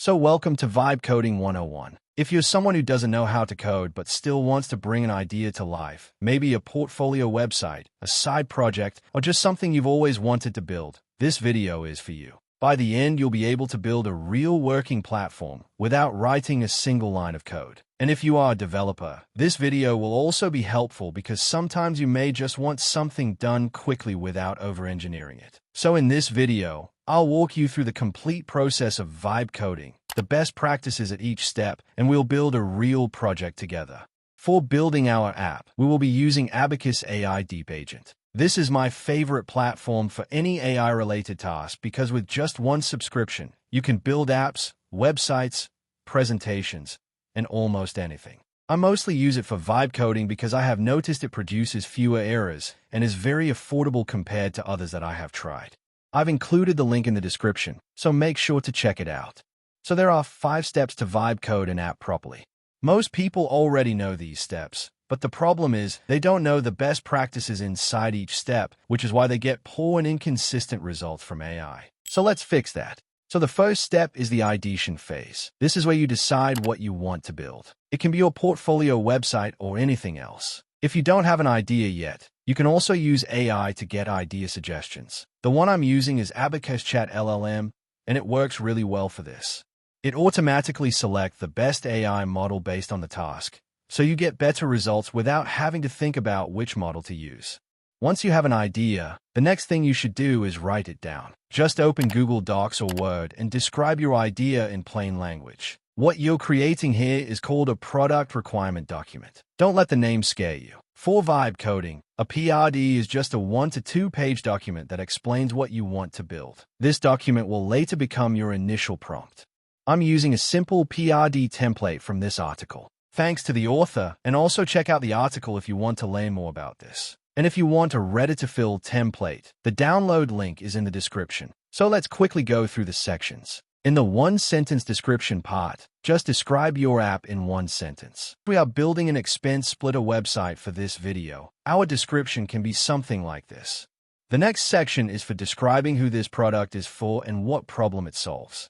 So welcome to Vibe Coding 101. If you're someone who doesn't know how to code but still wants to bring an idea to life, maybe a portfolio website, a side project, or just something you've always wanted to build, this video is for you. By the end, you'll be able to build a real working platform without writing a single line of code. And if you are a developer, this video will also be helpful because sometimes you may just want something done quickly without over-engineering it. So in this video, I'll walk you through the complete process of vibe coding, the best practices at each step, and we'll build a real project together. For building our app, we will be using Abacus AI Deep Agent. This is my favorite platform for any AI-related task because with just one subscription, you can build apps, websites, presentations, and almost anything. I mostly use it for vibe coding because I have noticed it produces fewer errors and is very affordable compared to others that I have tried. I've included the link in the description, so make sure to check it out. So there are 5 steps to vibe code an app properly. Most people already know these steps, but the problem is they don't know the best practices inside each step, which is why they get poor and inconsistent results from AI. So let's fix that. So the first step is the ideation phase. This is where you decide what you want to build. It can be your portfolio website or anything else. If you don't have an idea yet, you can also use AI to get idea suggestions. The one I'm using is Abacus Chat LLM, and it works really well for this. It automatically selects the best AI model based on the task, so you get better results without having to think about which model to use. Once you have an idea, the next thing you should do is write it down. Just open Google Docs or Word and describe your idea in plain language. What you're creating here is called a product requirement document. Don't let the name scare you. For vibe coding, a PRD is just a 1 to 2 page document that explains what you want to build. This document will later become your initial prompt. I'm using a simple PRD template from this article. Thanks to the author, and also check out the article if you want to learn more about this. And if you want a ready-to-fill template, the download link is in the description. So let's quickly go through the sections. In the one-sentence description part, just describe your app in one sentence. We are building an expense splitter website for this video. Our description can be something like this. The next section is for describing who this product is for and what problem it solves.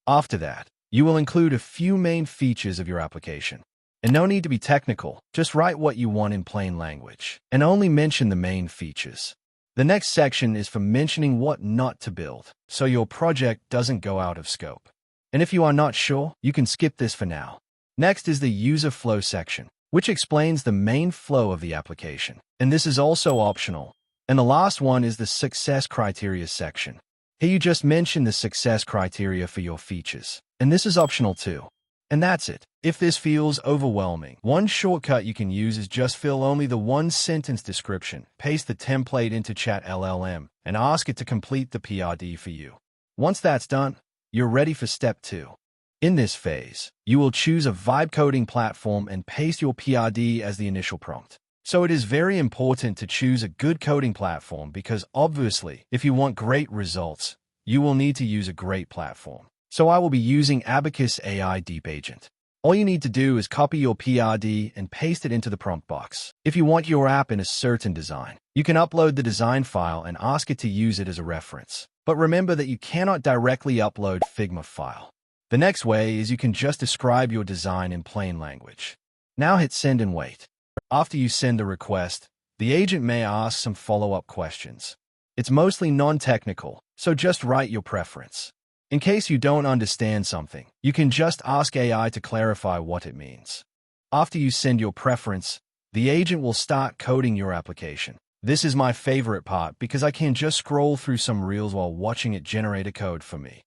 After that, you will include a few main features of your application. And no need to be technical, just write what you want in plain language, and only mention the main features. The next section is for mentioning what not to build, so your project doesn't go out of scope. And if you are not sure, you can skip this for now. Next is the user flow section, which explains the main flow of the application. And this is also optional. And the last one is the success criteria section. Here you just mention the success criteria for your features. And this is optional too. And that's it. If this feels overwhelming, one shortcut you can use is just fill only the one-sentence description, paste the template into Chat LLM, and ask it to complete the PRD for you. Once that's done, you're ready for step 2. In this phase, you will choose a vibe coding platform and paste your PRD as the initial prompt. So it is very important to choose a good coding platform because obviously, if you want great results, you will need to use a great platform. So I will be using Abacus AI Deep Agent. All you need to do is copy your PRD and paste it into the prompt box. If you want your app in a certain design, you can upload the design file and ask it to use it as a reference. But remember that you cannot directly upload Figma file. The next way is you can just describe your design in plain language. Now hit send and wait. After you send the request, the agent may ask some follow-up questions. It's mostly non-technical, so just write your preference. In case you don't understand something, you can just ask AI to clarify what it means. After you send your preference, the agent will start coding your application. This is my favorite part because I can just scroll through some reels while watching it generate a code for me.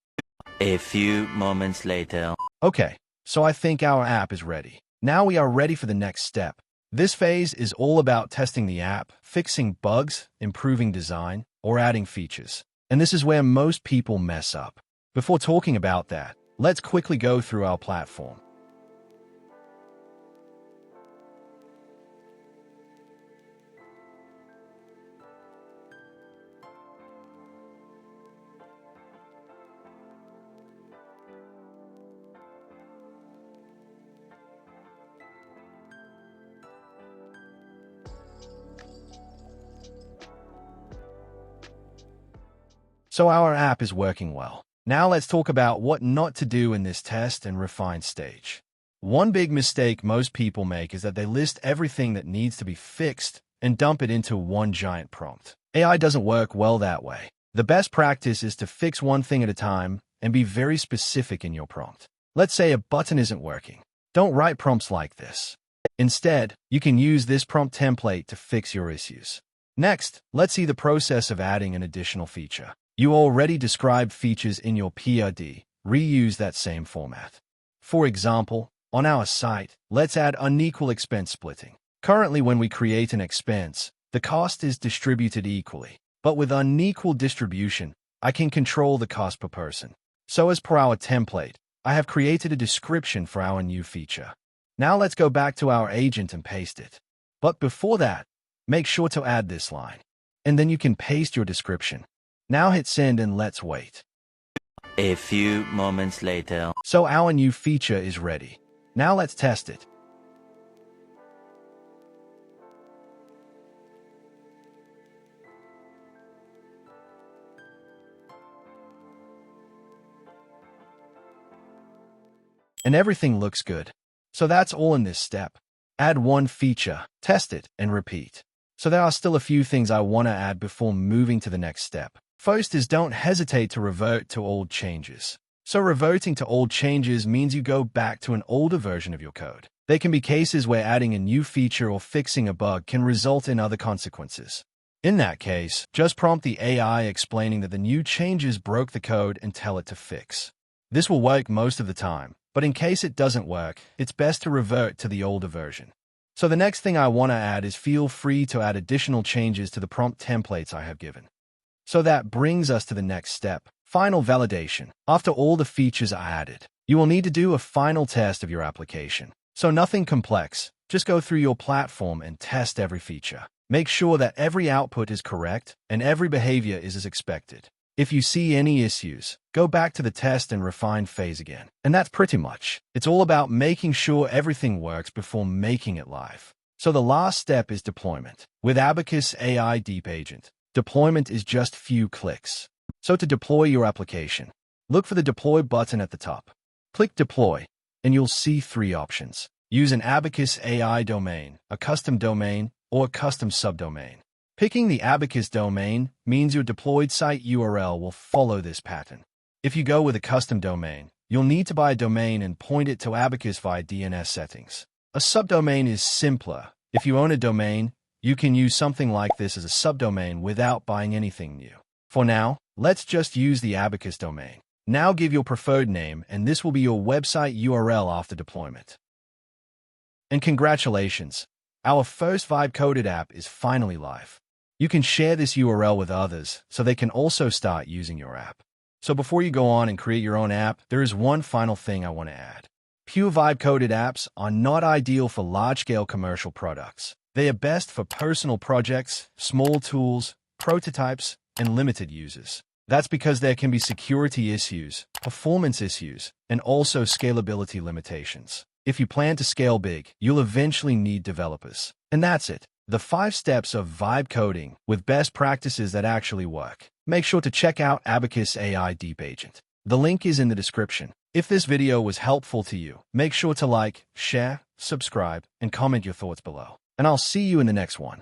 A few moments later. Okay, so I think our app is ready. Now we are ready for the next step. This phase is all about testing the app, fixing bugs, improving design, or adding features. And this is where most people mess up. Before talking about that, let's quickly go through our platform. So our app is working well. Now let's talk about what not to do in this test and refine stage. One big mistake most people make is that they list everything that needs to be fixed and dump it into one giant prompt. AI doesn't work well that way. The best practice is to fix one thing at a time and be very specific in your prompt. Let's say a button isn't working. Don't write prompts like this. Instead, you can use this prompt template to fix your issues. Next, let's see the process of adding an additional feature. You already described features in your PRD. Reuse that same format. For example, on our site, let's add unequal expense splitting. Currently, when we create an expense, the cost is distributed equally. But with unequal distribution, I can control the cost per person. So as per our template, I have created a description for our new feature. Now let's go back to our agent and paste it. But before that, make sure to add this line. And then you can paste your description. Now hit send and let's wait. A few moments later. So our new feature is ready. Now let's test it. And everything looks good. So that's all in this step. Add one feature, test it, and repeat. So there are still a few things I want to add before moving to the next step. First is don't hesitate to revert to old changes. So reverting to old changes means you go back to an older version of your code. There can be cases where adding a new feature or fixing a bug can result in other consequences. In that case, just prompt the AI explaining that the new changes broke the code and tell it to fix. This will work most of the time, but in case it doesn't work, it's best to revert to the older version. So the next thing I want to add is feel free to add additional changes to the prompt templates I have given. So that brings us to the next step, final validation. After all the features are added, you will need to do a final test of your application. So nothing complex, just go through your platform and test every feature. Make sure that every output is correct and every behavior is as expected. If you see any issues, go back to the test and refine phase again. And that's pretty much. It's all about making sure everything works before making it live. So the last step is deployment. With Abacus AI Deep Agent, deployment is just few clicks. So to deploy your application, look for the Deploy button at the top. Click Deploy, and you'll see three options. Use an Abacus AI domain, a custom domain, or a custom subdomain. Picking the Abacus domain means your deployed site URL will follow this pattern. If you go with a custom domain, you'll need to buy a domain and point it to Abacus via DNS settings. A subdomain is simpler. If you own a domain, you can use something like this as a subdomain without buying anything new. For now, let's just use the Abacus domain. Now give your preferred name, and this will be your website URL after deployment. And congratulations! Our first Vibe-coded app is finally live. You can share this URL with others so they can also start using your app. So before you go on and create your own app, there is one final thing I want to add. Pure Vibe-coded apps are not ideal for large-scale commercial products. They are best for personal projects, small tools, prototypes, and limited users. That's because there can be security issues, performance issues, and also scalability limitations. If you plan to scale big, you'll eventually need developers. And that's it. The 5 steps of vibe coding with best practices that actually work. Make sure to check out Abacus AI Deep Agent. The link is in the description. If this video was helpful to you, make sure to like, share, subscribe, and comment your thoughts below. And I'll see you in the next one.